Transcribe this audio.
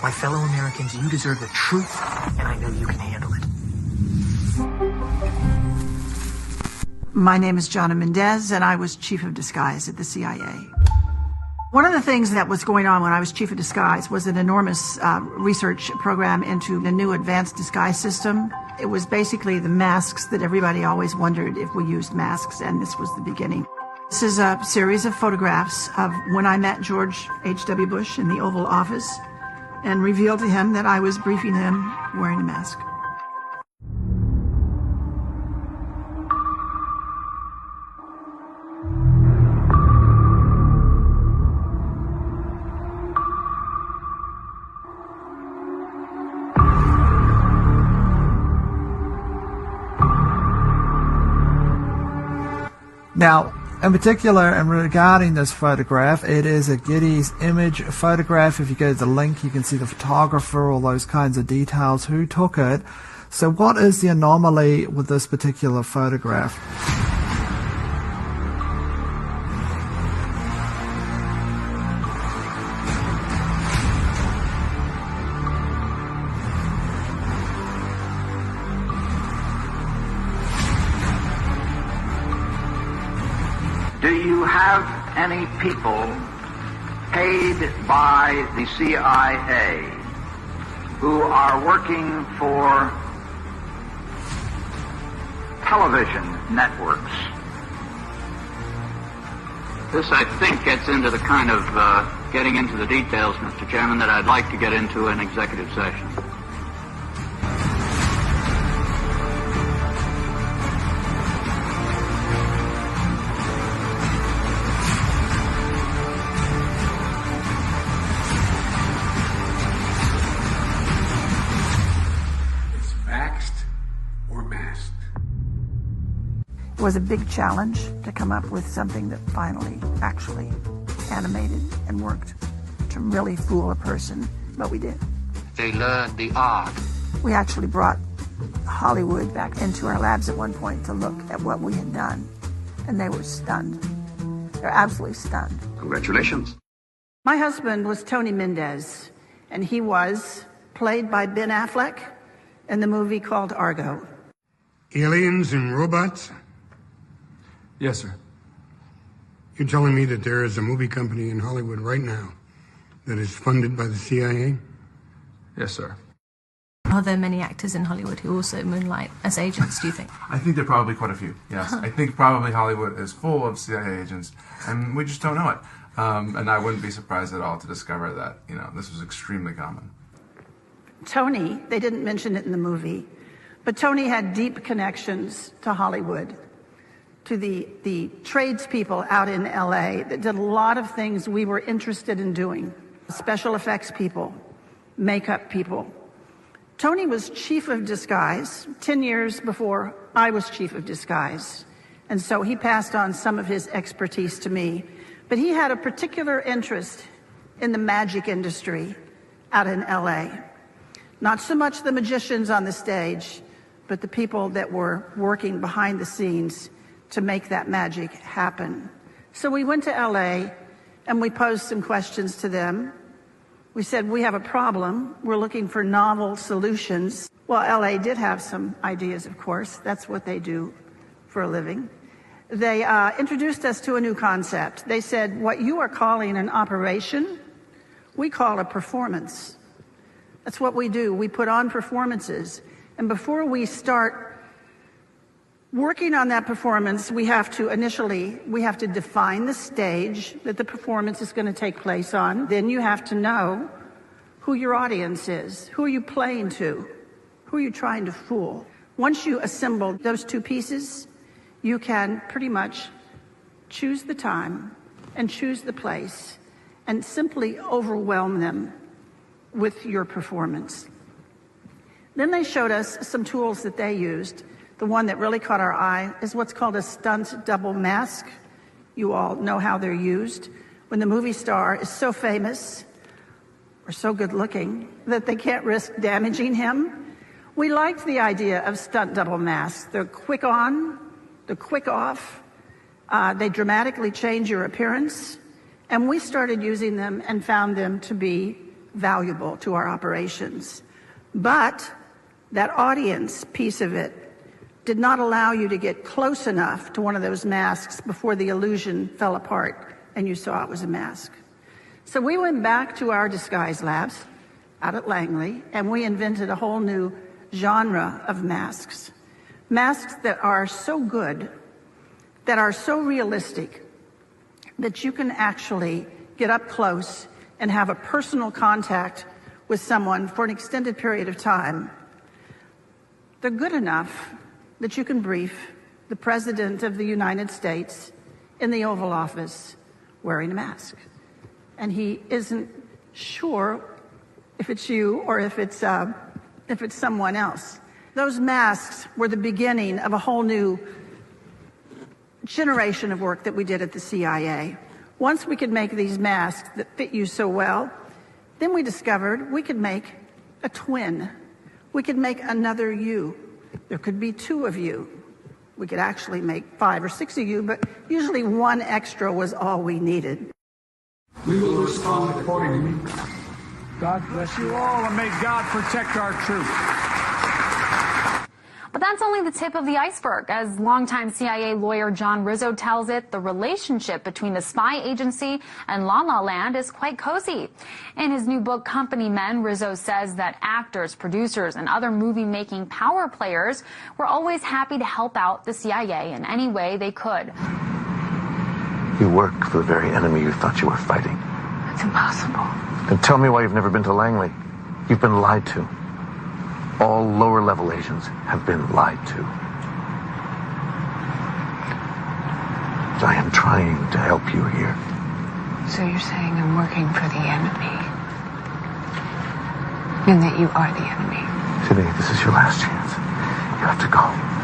My fellow Americans, you deserve the truth, and I know you can handle it. My name is Jonna Mendez, and I was chief of disguise at the CIA. One of the things that was going on when I was chief of disguise was an enormous research program into the new advanced disguise system. It was basically the masks that everybody always wondered if we used masks, and this was the beginning. This is a series of photographs of when I met George H.W. Bush in the Oval Office and revealed to him that I was briefing him wearing a mask. Now, in particular, and regarding this photograph, it is a Getty's image photograph. If you go to the link, you can see the photographer, all those kinds of details, who took it. So what is the anomaly with this particular photograph? Do you have any people paid by the CIA who are working for television networks? This, I think, gets into the kind of getting into the details, Mr. Chairman, that I'd like to get into in executive session. It was a big challenge to come up with something that finally actually animated and worked to really fool a person, but we did. They learned the art. We actually brought Hollywood back into our labs at one point to look at what we had done, and they were stunned. They're absolutely stunned. Congratulations. My husband was Tony Mendez, and he was played by Ben Affleck in the movie called Argo. Aliens and robots? Yes, sir. You're telling me that there is a movie company in Hollywood right now that is funded by the CIA? Yes, sir. Are there many actors in Hollywood who also moonlight as agents, do you think? I think there are probably quite a few, yes. I think probably Hollywood is full of CIA agents, and we just don't know it. And I wouldn't be surprised at all to discover that, this was extremely common. Tony, they didn't mention it in the movie, but Tony had deep connections to Hollywood, to the tradespeople out in LA that did a lot of things we were interested in doing. Special effects people, makeup people. Tony was chief of disguise 10 years before I was chief of disguise. And so he passed on some of his expertise to me. But he had a particular interest in the magic industry out in LA. Not so much the magicians on the stage, but the people that were working behind the scenes to make that magic happen. So we went to LA and we posed some questions to them. We said, we have a problem. We're looking for novel solutions. Well, LA did have some ideas, of course. That's what they do for a living. They introduced us to a new concept. They said, what you are calling an operation, we call a performance. That's what we do. We put on performances. And before we start working on that performance, we have to define the stage that the performance is going to take place on. Then you have to know who your audience is. Who are you playing to? Who are you trying to fool? Once you assemble those two pieces, you can pretty much choose the time and choose the place and simply overwhelm them with your performance. Then they showed us some tools that they used. The one that really caught our eye is what's called a stunt double mask. You all know how they're used. When the movie star is so famous or so good looking that they can't risk damaging him, we liked the idea of stunt double masks. They're quick on, they're quick off, they dramatically change your appearance, and we started using them and found them to be valuable to our operations. But that audience piece of it did not allow you to get close enough to one of those masks before the illusion fell apart and you saw it was a mask. So we went back to our disguise labs out at Langley, and we invented a whole new genre of masks. Masks that are so good, that are so realistic, that you can actually get up close and have a personal contact with someone for an extended period of time. They're good enough that you can brief the President of the United States in the Oval Office wearing a mask. And he isn't sure if it's you or if it's someone else. Those masks were the beginning of a whole new generation of work that we did at the CIA. Once we could make these masks that fit you so well, then we discovered we could make a twin. We could make another you. There could be two of you. We could actually make 5 or 6 of you, but usually one extra was all we needed. We will respond accordingly. God bless you all, and may God protect our troops. But that's only the tip of the iceberg. As longtime CIA lawyer John Rizzo tells it, the relationship between the spy agency and La La Land is quite cozy. In his new book, Company Men, Rizzo says that actors, producers, and other movie-making power players were always happy to help out the CIA in any way they could. You work for the very enemy you thought you were fighting. It's impossible. Then tell me why you've never been to Langley. You've been lied to. All lower-level agents have been lied to. I am trying to help you here. So you're saying I'm working for the enemy? And that you are the enemy? Today, this is your last chance. You have to go.